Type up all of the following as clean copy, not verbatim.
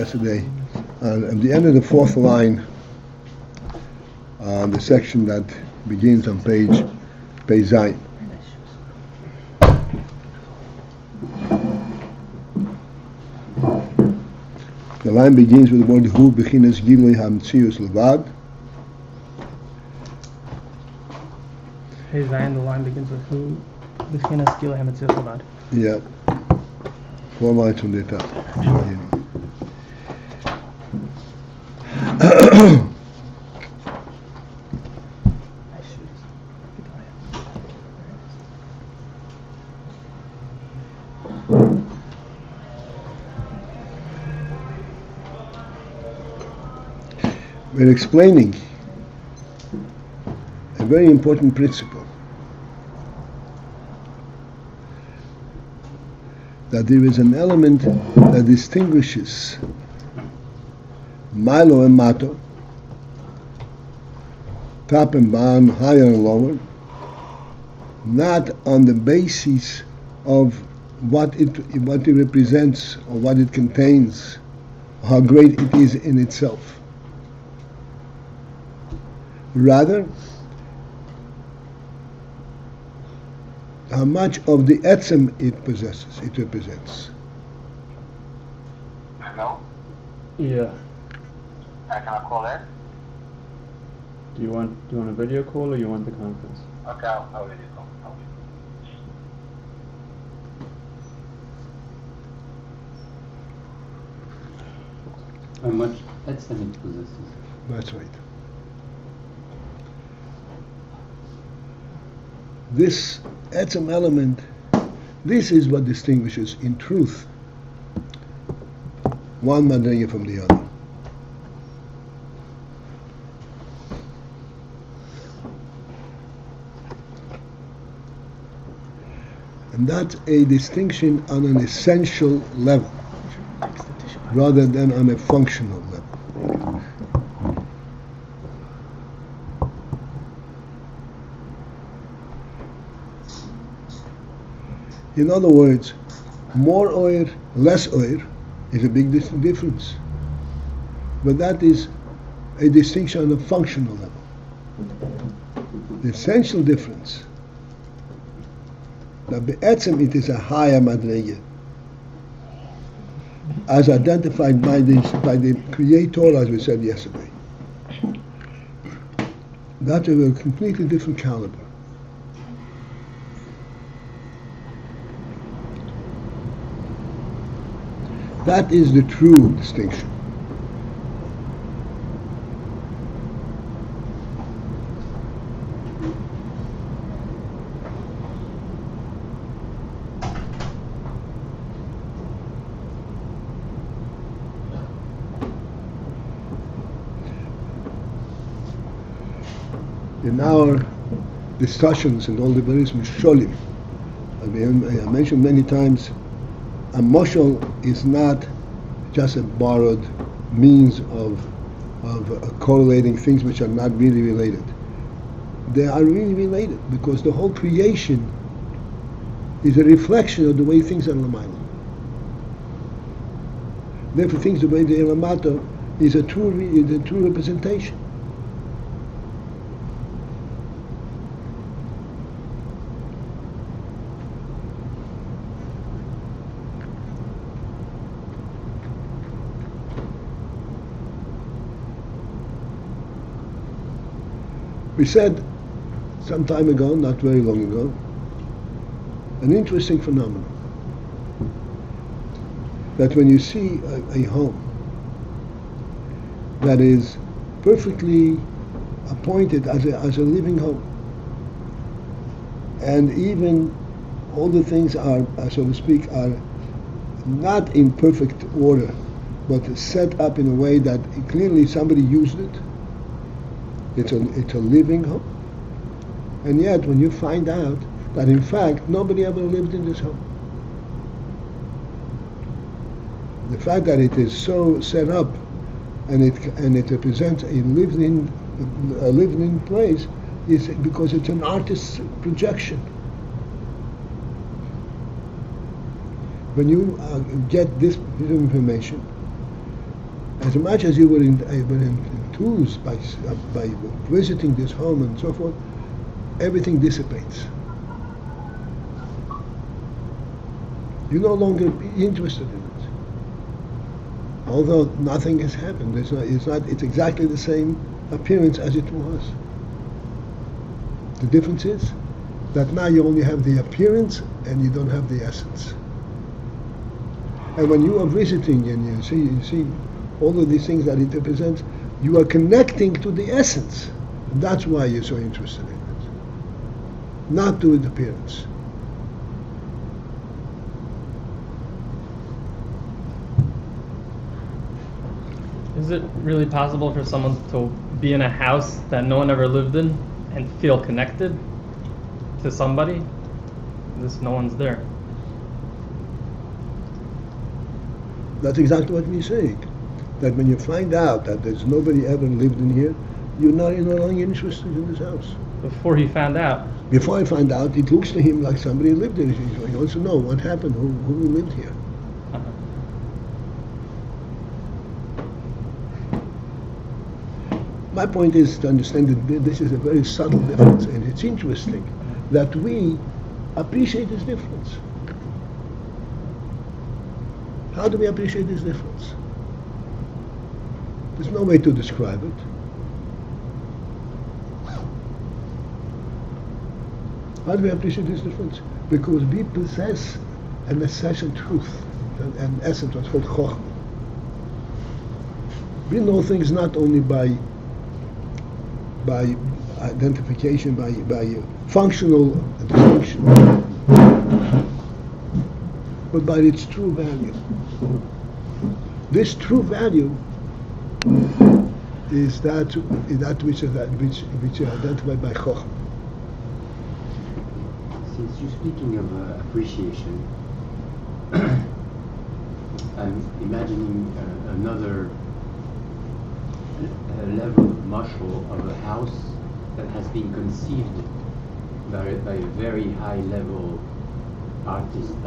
yesterday. At the end of the fourth line, the section that begins on page Zayin. The line begins with the word Hu Bechinas Gilui Hamtzius Levad. Page Zayin, the line begins with Hu Bechinas Gilui Hamtzius Levad. Yeah. 4 lines from the top. We're explaining a very important principle, that there is an element that distinguishes Milo and Mato, top and bottom, higher and lower, not on the basis of what it represents or what it contains, how great it is in itself. Rather, how much of the etzem it possesses, it represents. Hello? Yeah. Can I call in? Do you want a video call or you want the conference? Okay, I'll video call. How much etzem it possesses? That's right. This etzem element, this is what distinguishes, in truth, one madrega from the other. And that's a distinction on an essential level, rather than on a functional level. In other words, more oil, less oil is a big difference. But that is a distinction on a functional level. The essential difference, that be'etzem it is a higher madrege, as identified by the Creator, as we said yesterday. That's of a completely different caliber. That is the true distinction. In our discussions and all the various misholim, I mentioned many times, a moshel is not just a borrowed means of correlating things which are not really related. They are really related, because the whole creation is a reflection of the way things are l'mayla. Therefore, things the way they are l'mato is a true representation. We said some time ago, not very long ago, an interesting phenomenon, that when you see a home that is perfectly appointed as a living home, and even all the things are, so to speak, are not in perfect order, but set up in a way that clearly somebody used it. It's a living home. And yet, when you find out that in fact nobody ever lived in this home, the fact that it is so set up and it represents a lived-in place is because it's an artist's projection. When you get this bit of information, As much as you were enthused by visiting this home and so forth, everything dissipates. You're no longer interested in it. Although nothing has happened, it's exactly the same appearance as it was. The difference is that now you only have the appearance and you don't have the essence. And when you are visiting and you see all of these things that it represents, you are connecting to the essence. That's why you're so interested in it, not to its appearance. Is it really possible for someone to be in a house that no one ever lived in and feel connected to somebody? Just no one's there. That's exactly what we're saying. That when you find out that there's nobody ever lived in here, you're no longer interested in this house. Before he found out. Before I find out, it looks to him like somebody lived in it. He wants to know what happened, who lived here. My point is to understand that this is a very subtle difference, and it's interesting that we appreciate this difference. How do we appreciate this difference? There's no way to describe it. How do we appreciate this difference? Because we possess an essential truth, an essence, what's called chokhmah. We know things not only by identification, by functional distinction, but by its true value. This true value is that which is identified by chokhmah. Since you're speaking of appreciation, I'm imagining another level of mashal of a house that has been conceived by a very high level architect,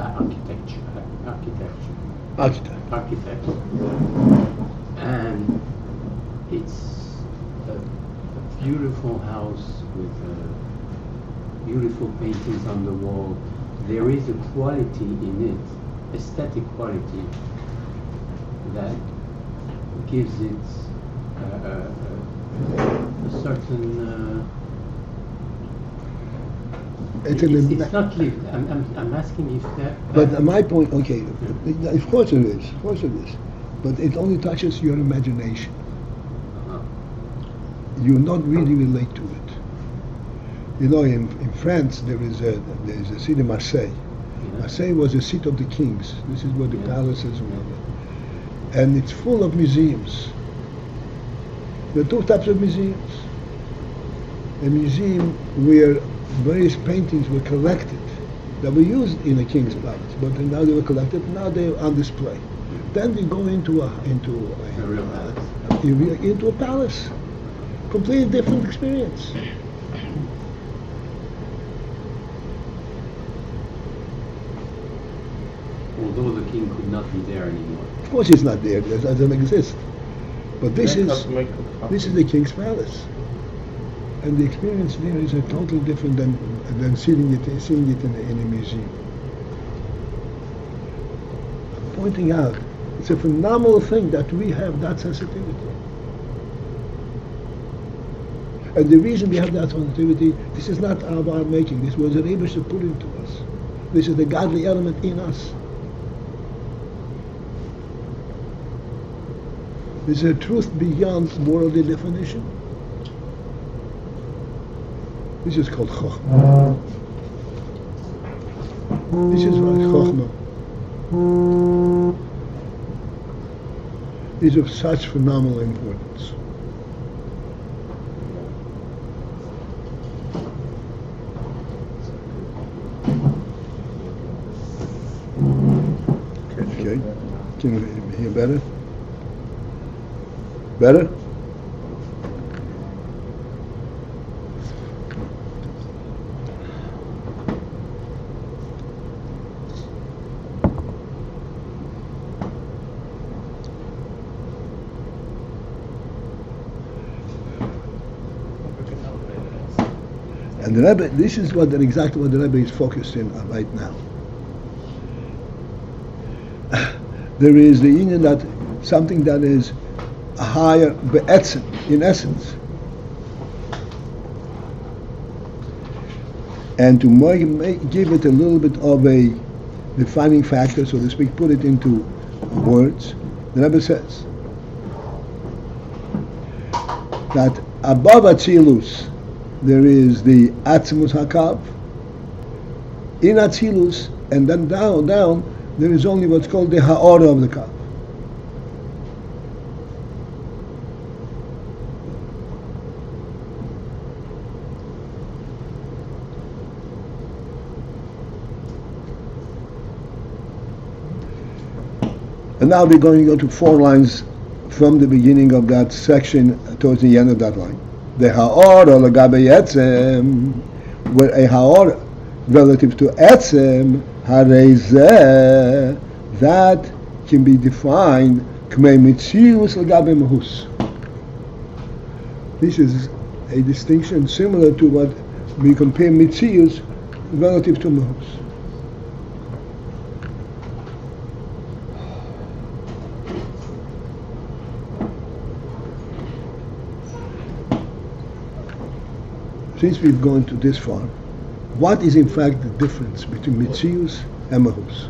and it's a beautiful house with beautiful paintings on the wall. There is a quality in it, aesthetic quality, that gives it a certain. It's not lived. I'm asking if that. But my point, okay, of course it is, but it only touches your imagination. You not really relate to it. You know, in France there is a city, Marseille. Yeah. Marseille was a seat of the kings. This is where the palaces were, and it's full of museums. There are two types of museums. A museum where various paintings were collected that were used in a king's palace, but now they were collected. Now they're on display. Then we go into a palace. Completely different experience. Although the king could not be there anymore. Of course he's not there, it doesn't exist. But this is the king's palace. And the experience there is totally different than seeing it in a museum. I'm pointing out, it's a phenomenal thing that we have that sensitivity. And the reason we have that sensitivity, this is not of our making, this was the REBBE put into us. This is the godly element in us. This is a truth beyond worldly definition. This is called chokhmah. This is what chokhmah is of such phenomenal importance. Okay, can you hear better? Better? And the Rebbe, this is exactly what the Rebbe is focused in right now. There is the union that something that is a higher be'etzem, in essence. And to give it a little bit of a defining factor, so to speak, put it into words, the Rebbe says that above Atzilus there is the Atzimus HaKav, in Atzilus, and then down there is only what's called the Ha'ora of the Kav. And now we're going to go to 4 lines from the beginning of that section towards the end of that line. The Ha'ora l'gabe Etzem, where a Ha'ora relative to Etzem, Harei zeh, that can be defined k'mei mitzius l'gabe mahus. This is a distinction similar to what we compare mitzius relative to mahus. Since we've gone to this far, what is in fact the difference between Mitzius and Mahus?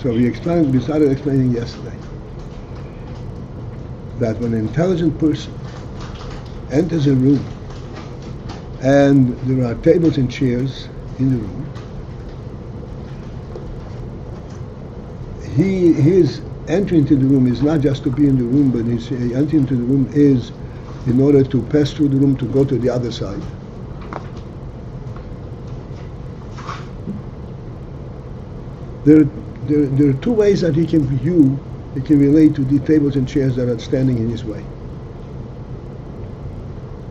So we started explaining yesterday that when an intelligent person enters a room and there are tables and chairs in the room, his entry into the room is not just to be in the room, but his entry into the room is in order to pass through the room to go to the other side. There are 2 ways that he can relate to the tables and chairs that are standing in his way.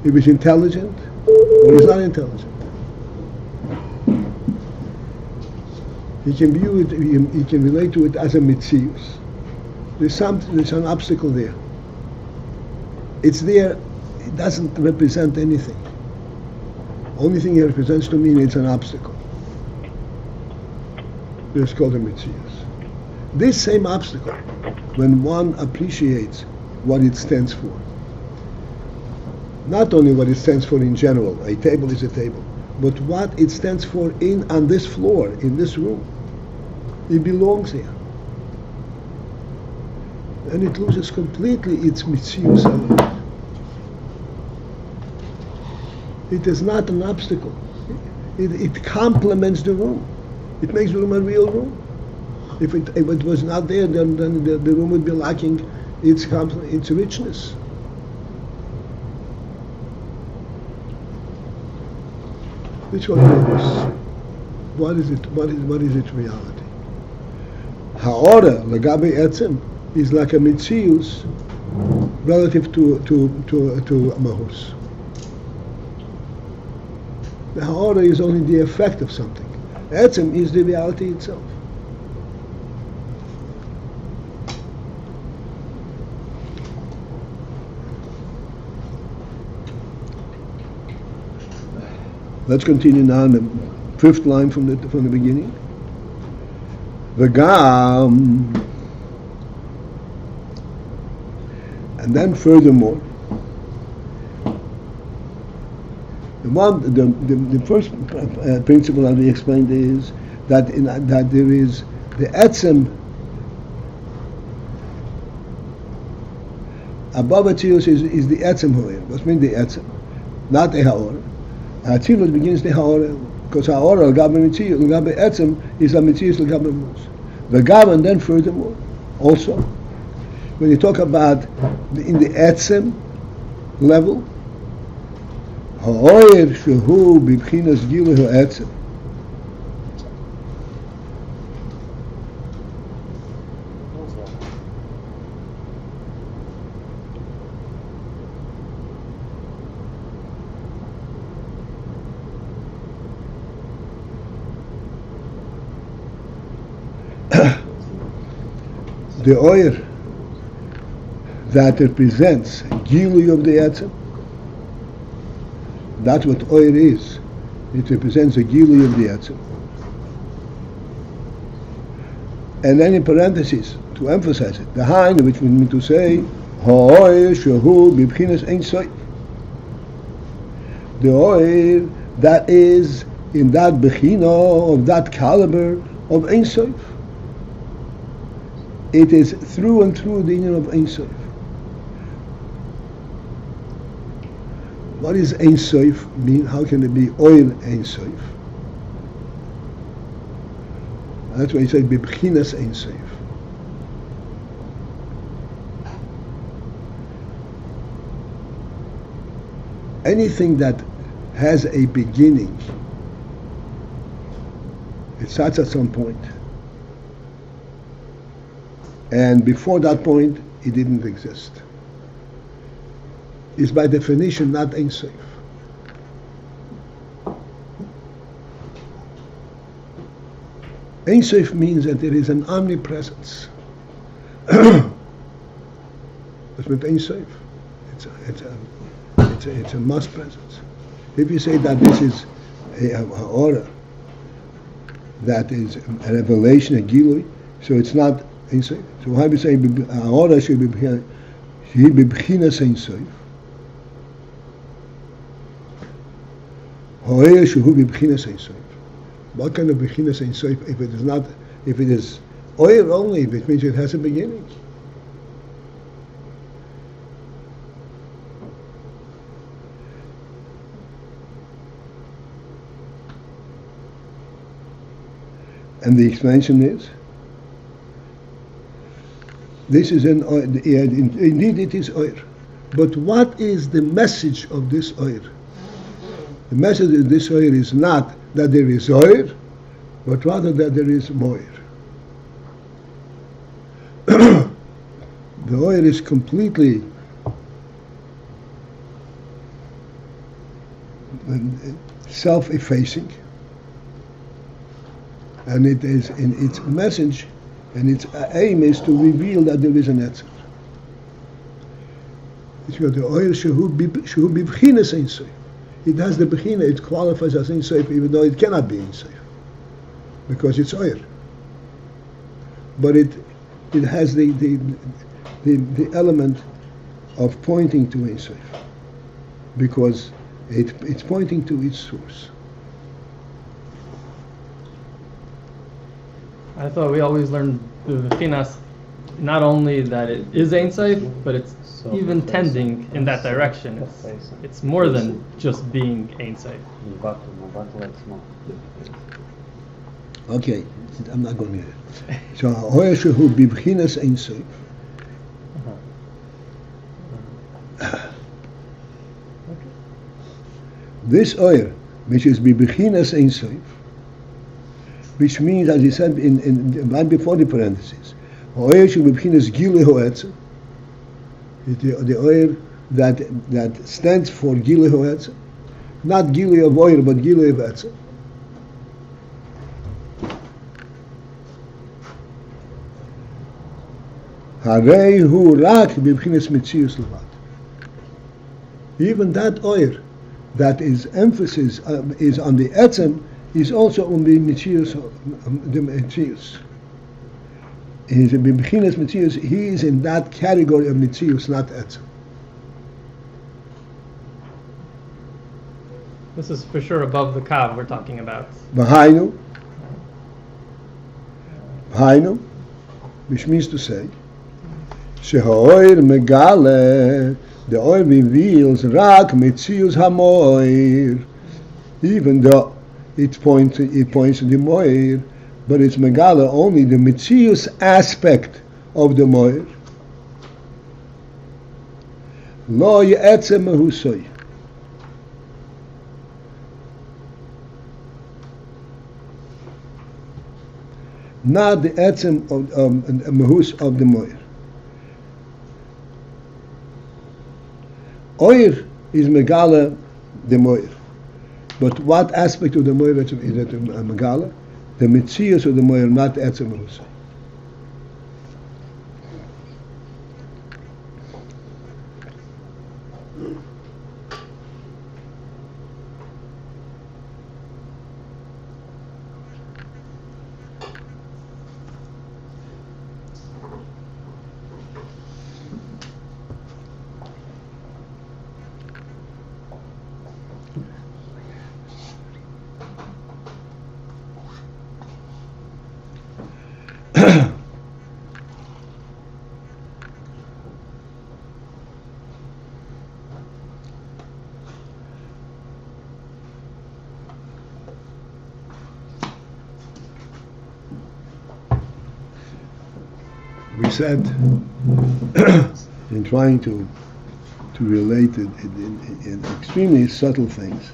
If he's intelligent or he's not intelligent. He can view it, he can relate to it as a mitzius. There's an obstacle there. It's there, it doesn't represent anything. Only thing it represents to me is an obstacle. It's called a mitzius. This same obstacle, when one appreciates what it stands for, not only what it stands for in general, a table is a table, but what it stands for on this floor, in this room, it belongs here. And it loses completely its mitzius element. It is not an obstacle. It complements the room. It makes the room a real room. If it was not there, then the room would be lacking its richness. Which one is this? What is it? What is its reality? Ha'ora l'gabe etzem is like a mitzius relative to mahus. The ha'ora is only the effect of something. Etzem is the reality itself. Let's continue now in the 5th line from the beginning. V'gam, and then furthermore, the first principle that we explained is that there is the etzem above Atzilus is the etzem ho'er. What means the etzem? Not the ha'or. Atzilus begins the ha'or, because ha'or l'gabe mitzius, l'gabe etzem is a mitzius l'gabe mus. V'gam, and then furthermore, also, when you talk about in the etzem level, ha'or shehu b'bchinas gilu ha'etzem. The oir that represents Gilui of the Etzem That's what oir is. It represents the gilui of the etzem. And then in parentheses, to emphasize it, the hain, which means to say, ha'oir shehu bibchinas ein soif. The oir that is in that bechina, of that caliber of ein soif. It is through and through the union of ein soif. What does ein soif mean? How can it be oir ein soif? That's why he said bibchinas ein soif. Anything that has a beginning, it starts at some point. And before that point, it didn't exist. It's by definition not Ein Sof. Ein Sof means that there is an omnipresence. That's what Ein Sof. It's a mass presence. If you say that this is a aura, that is a revelation, a gilui, so it's not Ein Sof. So why we say aura should be b'chinas Ein Sof? Ho'er shehu b'chinas Ein Sof. What kind of b'chinas Ein Sof if it is not? If it is oil only, it means it has a beginning. And the explanation is, this is indeed it is oir. But what is the message of this oir? The message of this oir is not that there is oir, but rather that there is moir. The oir is completely self-effacing. And it is in its message, and its aim is to reveal that there is an etzem. It's got the oil shehu b'chinas Ein Sof. It has the bechina. It qualifies as Ein Sof, even though it cannot be Ein Sof, because it's oil. But it has the element of pointing to Ein Sof, because it's pointing to its source. I thought we always learned the Bechinas, not only that it is Ein Sof, but it's even tending in that direction. It's more than just being Ein Sof. Okay, I'm not going here. So, Hoya Shehu Bibchinas Ein Sof. This oil, which is Bibchinas Ein Sof, which means, as he said in right before the parentheses, oil should be b'chinas gilui ho'etzem, the oil that stands for gilui ho'etzem, not gilui of oil, but gilui of etzem. Harei hu rak b'chinas mitzius levad. Even that oil that is emphasis is on the etzem, is also the Metzius. He's a Bibchinas Metzius. He is in that category of Metzius, not Etzem. This is for sure above the Kav we're talking about. V'hainu, which means to say, Shehoir Megale, the oil reveals Rak Metzius Hamoir, even though it points to the moir, but it's megala only the mitzius aspect of the moir. Lo ye'etzem mehusoy. Not the etzem of mehus of the moir. Oir is megala the moir. But what aspect of the moir is it megala? The mitzius of the moir, not etzem mehusay. said, in trying to relate it in extremely subtle things,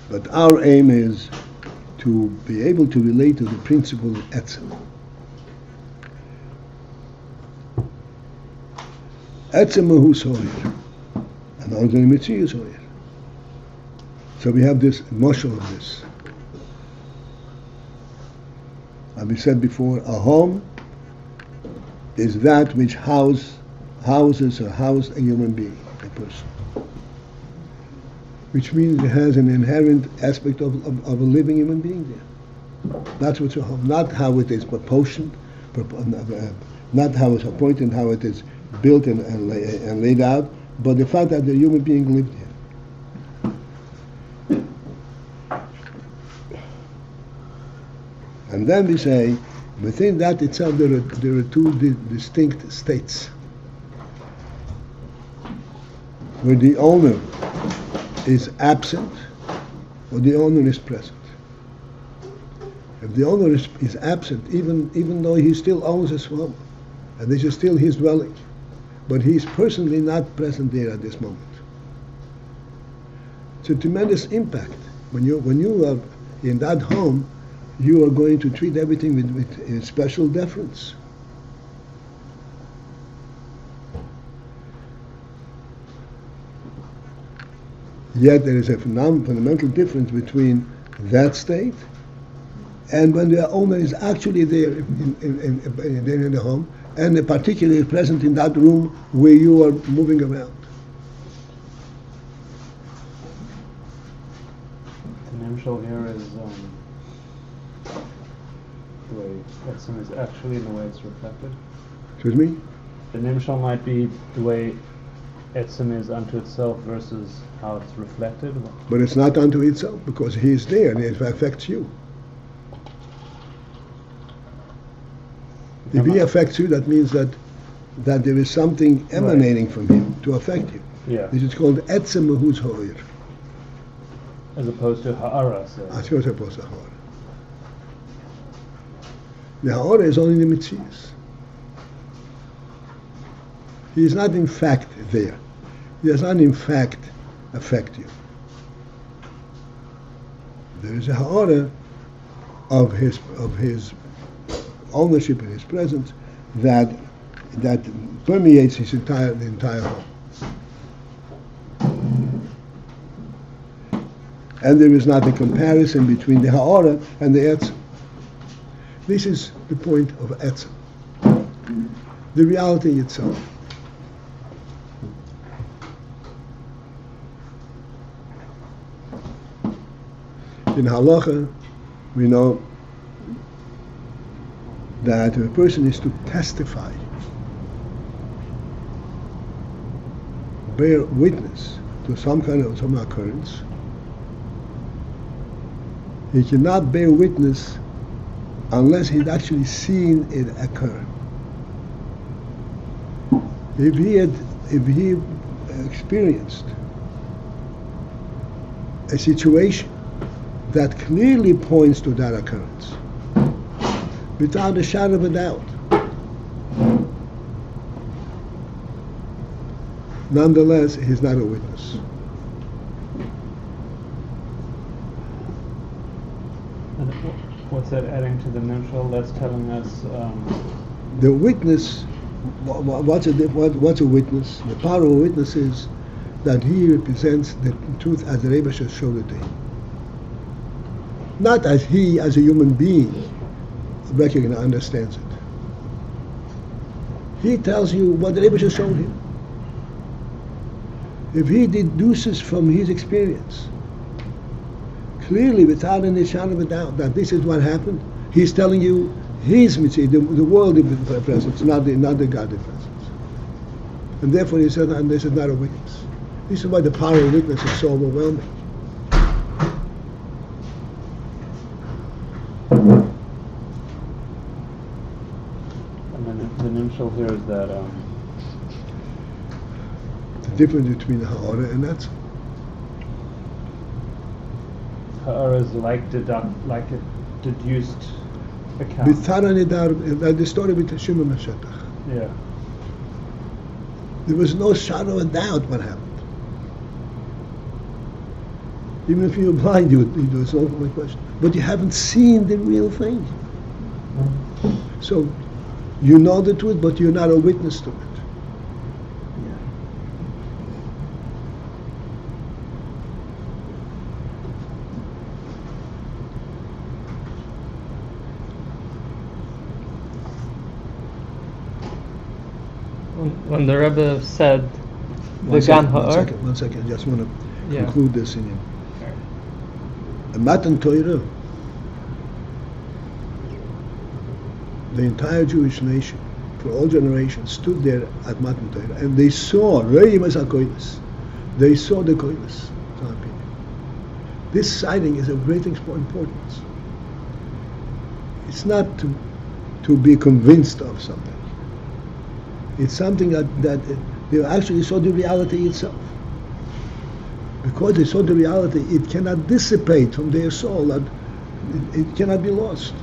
but our aim is to be able to relate to the principle of etzem. Etzem hu soyer, and ordinary mitzvah soyer. So we have this moshel of this. As we said before, a home is that which houses or house a human being, a person. Which means it has an inherent aspect of a living human being there. That's what's a home. Not how it is proportioned, not how it's appointed, how it is built and laid out, but the fact that the human being lived here. And then we say, within that itself there are two distinct states, where the owner is absent or the owner is present. If the owner is absent, even though he still owns his home, and this is still his dwelling, but he is personally not present there at this moment. It's a tremendous impact. When you are in that home, you are going to treat everything with special deference. Yet there is a fundamental difference between that state and when the owner is actually there in the home, and particularly present in that room where you are moving around. The nimshal here is the way etzem is actually and the way it's reflected. Excuse me? The nimshal might be the way etzem is unto itself versus how it's reflected. But it's not unto itself because he is there and it affects you. If he affects you, that means that there is something emanating from him to affect you. Yeah. This is called etzem mahuz hoyer. As opposed to ha'ara. As opposed to ha'ara. The ha'ara is only the mitzias. He is not in fact there. He does not in fact affect you. There is a ha'ara of his ownership and his presence that permeates the entire home. And there is not a comparison between the ha'ara and the etzem. This is the point of etzem. The reality itself. In halacha, we know that if a person is to testify, bear witness to some occurrence, he cannot bear witness unless he's actually seen it occur. If he experienced a situation that clearly points to that occurrence, without a shadow of a doubt, nonetheless, he's not a witness. And what's that adding to the nimshal? That's telling us the witness. What's a witness? The power of a witness is that he represents the truth as the Rebbe showed it to him, not as he, as a human being, understands it. He tells you what the Rebbe showed him. If he deduces from his experience, clearly, without any shadow of a doubt, that this is what happened, he's telling you his mitzvah, the worldly presence, not the godly presence. And therefore he said, and this is not a witness. This is why the power of witness is so overwhelming. The nimshal here is that the difference between ha'ara and etzem. ha'ara is like a deduced account. The story with Shimon Mashetach. Yeah. There was no shadow of doubt what happened. Even if you're blind, you do solve my question. But you haven't seen the real thing. So you know the truth, but you're not a witness to it. When the Rebbe said the Gam Ha'or, one second, I just want to Yeah. conclude this in him. A Matan Torah, the entire Jewish nation, for all generations, stood there at Matan Torah, and they saw They saw the koilas. This sighting is of great importance. It's not to be convinced of something. It's something that they actually saw the reality itself. Because they saw the reality, it cannot dissipate from their soul. That it cannot be lost,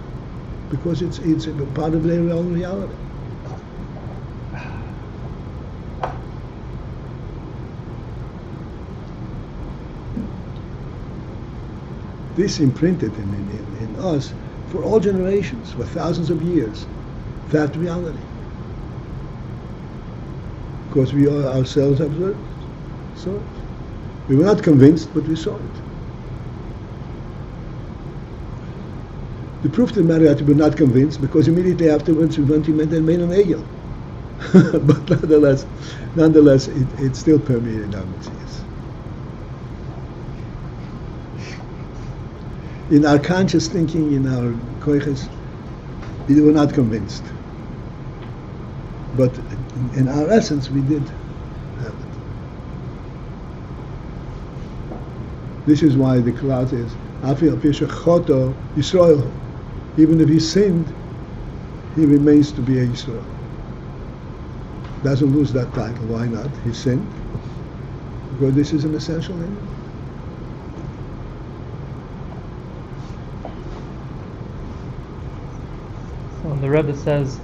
because it's a part of their own reality. This imprinted in us for all generations, for thousands of years, that reality. Because we are ourselves observed, saw it. We were not convinced, but we saw it. The proof to the matter that we were not convinced, because immediately afterwards we went and made an egel. But nonetheless, it still permeated our mitzvahs. In our conscious thinking, in our koiches, we were not convinced. But in our essence, we did have it. This is why the Klal says, "Afil pishachoto Yisrael." Even if he sinned, he remains to be a Yisrael. Doesn't lose that title. Why not? He sinned, because this is an essential element. So the Rebbe says,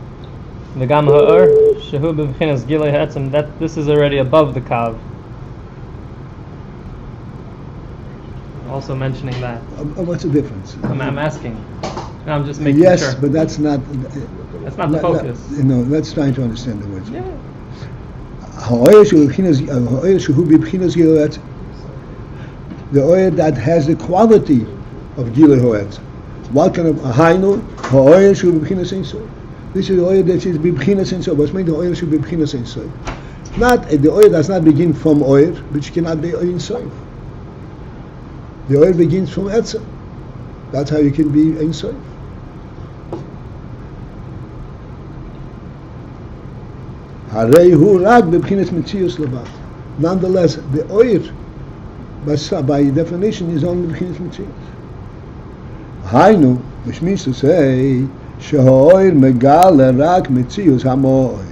the Gam Ha'or, Shehu B'B'chinas Gilei Ha'etzem, that this is already above the Kav. Also mentioning that. What's the difference? I'm asking. No, I'm just making yes, sure. but that's not. That's not the focus. No, let's try to understand the words. Yeah. The oil that has the quality of Gilei Ha'etzem. What kind of Hainu? Ha'oil Shehu B'B'chinas Ein Sof. This is the oil that is B'B'chinas Ein Sof. What's made the oil Shehu B'B'chinas Ein Sof? Not the oil does not begin from oil, which cannot be Ein Sof. The oil begins from Etzem. That's how you can be Ein Sof. Harei hu rak b'b'chinas mitzius levad. Nonetheless, the oil, by definition, is only b'chinas mitzius. Hainu, which means to say, she'oil megale rak mitzius hamoil.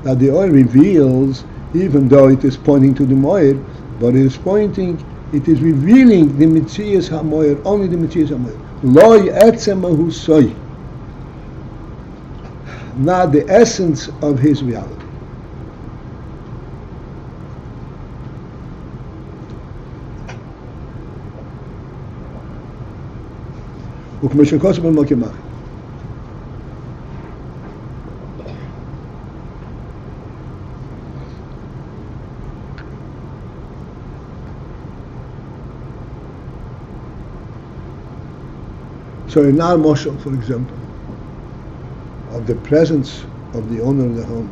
That the oil reveals, even though it is pointing to the moir, but it is revealing the mitzius hamoir, only the mitzius hamoir. Loi etzem hu soy. Not the essence of his reality. So in our moshel, for example, of the presence of the owner of the home,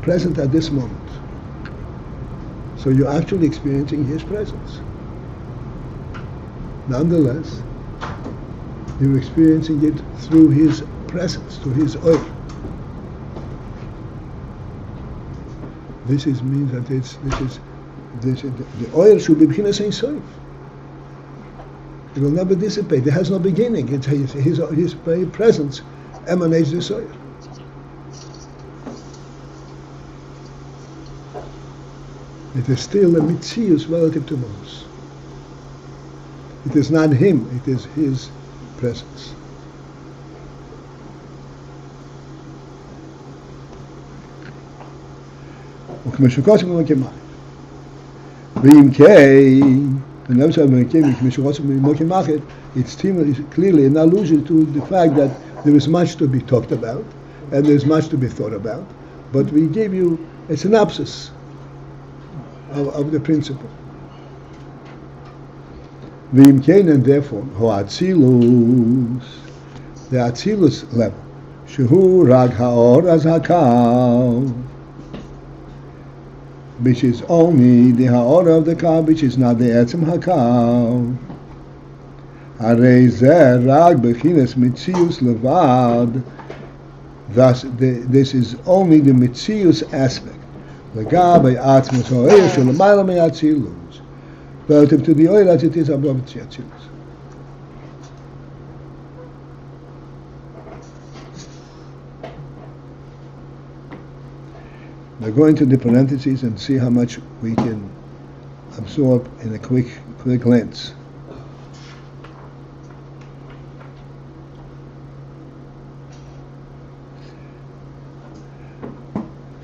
present at this moment. So you're actually experiencing his presence. Nonetheless, you're experiencing it through his presence, through his oil. This means that the oil should be b'chinas ein sof. It will never dissipate. It has no beginning. It's his very presence emanates this oil. It is still a mitzius relative to Moses. It is not him, it is his presence. וכמו שקוסם במוקי מחר. ואם כן, it's clearly an allusion to the fact that there is much to be talked about and there is much to be thought about, but we gave you a synopsis of the principle. V'im kein, and therefore, the Atzilus level, shehu rag ha'or az ha'kal, which is only the ha'or of the kal, which is not the etzem ha'kal. Harei zeh rag b'chines mitzius levad. Thus, this is only the mitzius aspect. Legabe atzmus ha'oyer shelemayla me'atzilus. Relative to the oil as it is above the atzilus. Now go into the parentheses and see how much we can absorb in a quick glance.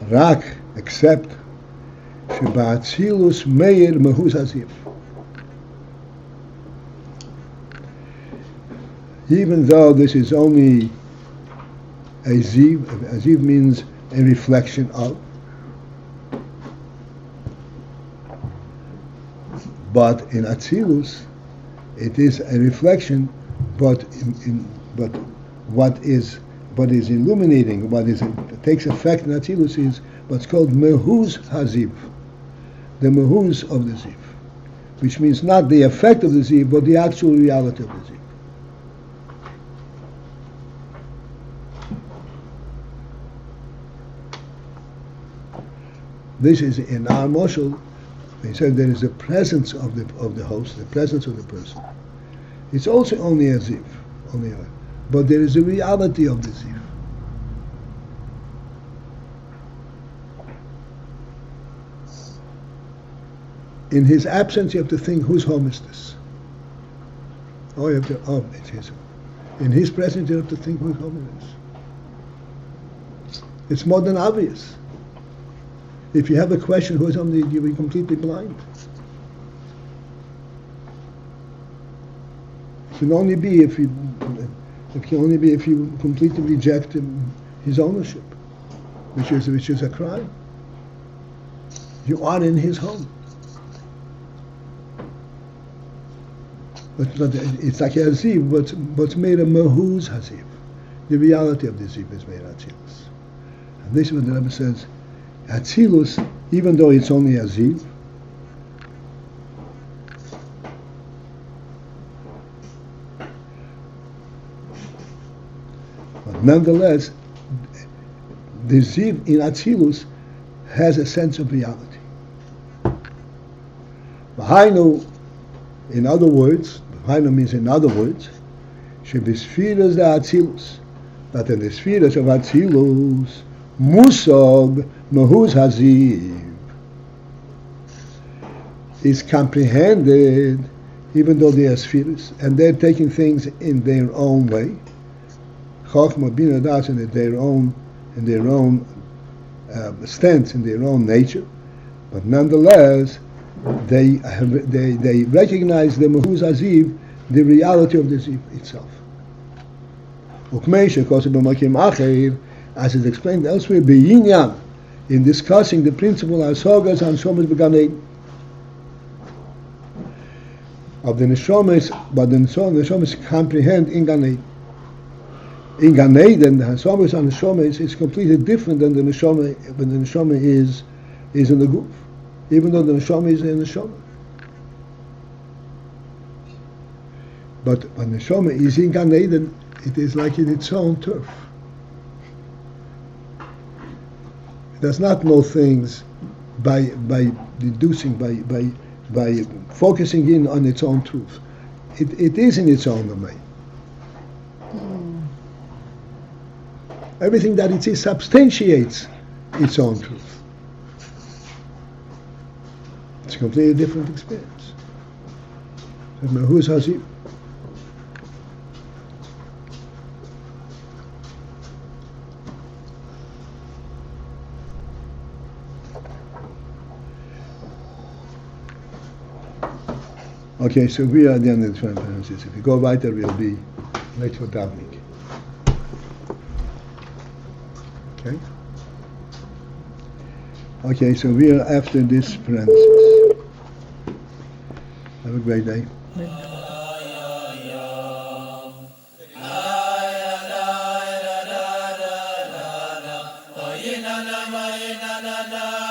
Rak, except Sheba'atzilus meir mehuz haziv. Even though this is only a ziv means a reflection of, but in Atzilus it is a reflection, but what is illuminating, takes effect in Atzilus is what's called mehuz haziv, the mehuz of the ziv, which means not the effect of the ziv, but the actual reality of the ziv. This is in our moshel. He said there is a presence of the host, the presence of the person. It's also only a ziv, but there is a reality of the ziv. In his absence, you have to think, whose home is this? It's his home. In his presence, you have to think, whose home it is. It's more than obvious. If you have a question, whose home, you'll be completely blind. It can only be if you completely reject his ownership, which is a crime. You are in his home. But it's like a haziv, but made a mehuz haziv. The reality of the ziv is made Atzilus. And this is what the Rebbe says. Atzilus, even though it's only a ziv, but nonetheless, the ziv in Atzilus has a sense of reality. V'hainu, in other words, v'hainu means in other words, sheb'sfiras the Atzilus, that in the spheres of Atzilus, musog mehuz haziv is comprehended, even though they are spheres, and they're taking things in their own way, chokhmah bina das in their own stance, in their own nature, but nonetheless they recognize the mehuz haziv, the reality of the ziv itself. Ukmei shekosu b'makim acher, as is explained elsewhere, b'yinyan, in discussing the principle hasogas and shomas b'ganei of the neshomas, but the neshomas comprehend in ganei. In ganei, then the hasogas and neshomas is completely different than the neshoma when the neshoma is in the guf, even though the neshoma is in the neshoma. But when the neshoma is in ganei, then it is like in its own turf. It does not know things by deducing, by focusing in on its own truth. It is in its own domain. Everything that it is substantiates its own truth. It's a completely different experience. Who's Hazib? Okay, so we are at the end of the parenthesis. If we go weiter, we'll be late for davening. Okay? Okay, so we are after this parenthesis. Have a great day. AYIN